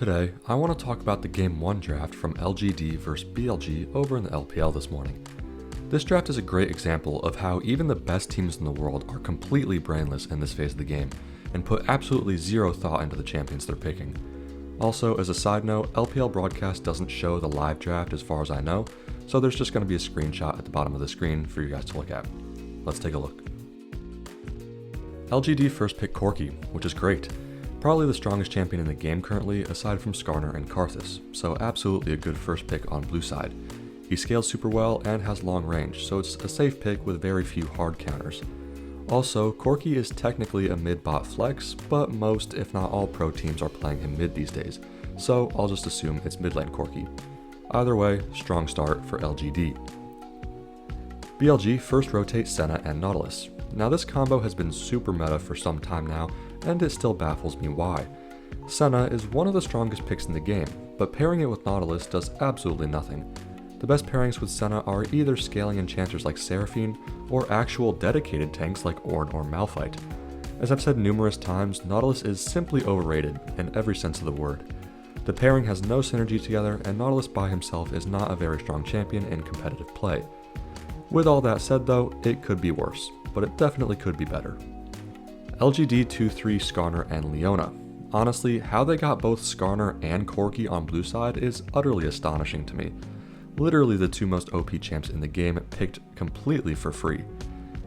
Today, I want to talk about the Game 1 draft from LGD vs BLG over in the LPL this morning. This draft is a great example of how even the best teams in the world are completely brainless in this phase of the game, and put absolutely zero thought into the champions they're picking. Also, as a side note, LPL broadcast doesn't show the live draft as far as I know, so there's just going to be a screenshot at the bottom of the screen for you guys to look at. Let's take a look. LGD first picked Corki, which is great. Probably the strongest champion in the game currently, aside from Skarner and Karthus, so absolutely a good first pick on blue side. He scales super well and has long range, so it's a safe pick with very few hard counters. Also, Corki is technically a mid-bot flex, but most, if not all, pro teams are playing him mid these days, so I'll just assume it's mid lane Corki. Either way, strong start for LGD. BLG first rotates Senna and Nautilus. Now this combo has been super meta for some time now, and it still baffles me why. Senna is one of the strongest picks in the game, but pairing it with Nautilus does absolutely nothing. The best pairings with Senna are either scaling enchanters like Seraphine, or actual dedicated tanks like Ornn or Malphite. As I've said numerous times, Nautilus is simply overrated in every sense of the word. The pairing has no synergy together, and Nautilus by himself is not a very strong champion in competitive play. With all that said though, it could be worse, but it definitely could be better. LGD 2-3 Skarner and Leona. Honestly, how they got both Skarner and Corki on blue side is utterly astonishing to me. Literally the two most OP champs in the game picked completely for free.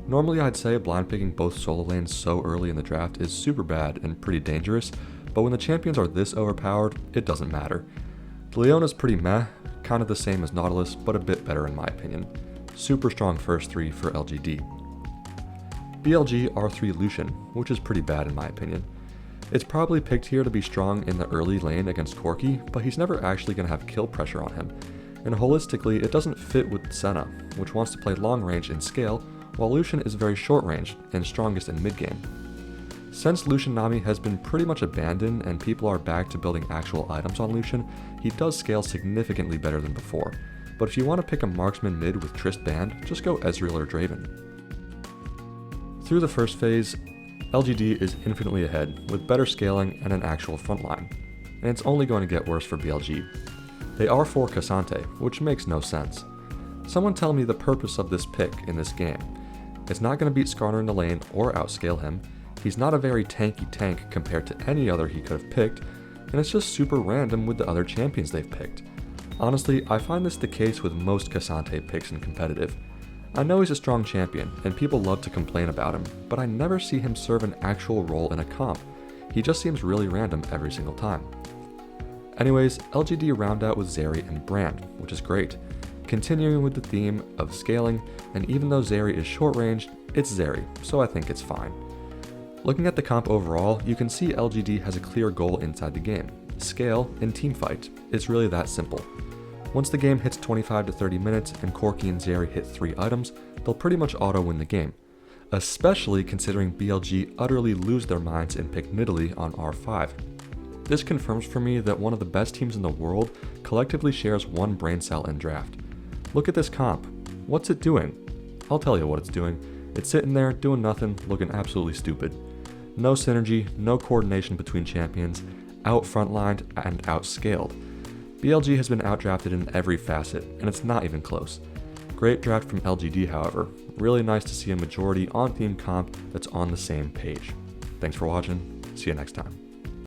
Normally I'd say blind picking both solo lanes so early in the draft is super bad and pretty dangerous, but when the champions are this overpowered, it doesn't matter. Leona's pretty meh, kind of the same as Nautilus, but a bit better in my opinion. Super strong first three for LGD. BLG R3 Lucian, which is pretty bad in my opinion. It's probably picked here to be strong in the early lane against Corki, but he's never actually going to have kill pressure on him. And holistically, it doesn't fit with Senna, which wants to play long range and scale, while Lucian is very short range and strongest in mid game. Since Lucian Nami has been pretty much abandoned and people are back to building actual items on Lucian, he does scale significantly better than before. But if you want to pick a marksman mid with Trist banned, just go Ezreal or Draven. Through the first phase, LGD is infinitely ahead, with better scaling and an actual frontline, and it's only going to get worse for BLG. They are for Cassante, which makes no sense. Someone tell me the purpose of this pick in this game. It's not going to beat Skarner in the lane or outscale him, he's not a very tanky tank compared to any other he could have picked, and it's just super random with the other champions they've picked. Honestly, I find this the case with most Cassante picks in competitive. I know he's a strong champion, and people love to complain about him, but I never see him serve an actual role in a comp. He just seems really random every single time. Anyways, LGD round out with Zeri and Brand, which is great. Continuing with the theme of scaling, and even though Zeri is short range, it's Zeri, so I think it's fine. Looking at the comp overall, you can see LGD has a clear goal inside the game: scale and teamfight. It's really that simple. Once the game hits 25 to 30 minutes and Corki and Zeri hit 3 items, they'll pretty much auto-win the game, especially considering BLG utterly lose their minds and pick Nidalee on R5. This confirms for me that one of the best teams in the world collectively shares one brain cell in draft. Look at this comp. What's it doing? I'll tell you what it's doing. It's sitting there doing nothing, looking absolutely stupid. No synergy, no coordination between champions, out frontlined and outscaled. BLG has been outdrafted in every facet, and it's not even close. Great draft from LGD, however. Really nice to see a majority on-theme comp that's on the same page. Thanks for watching. See you next time.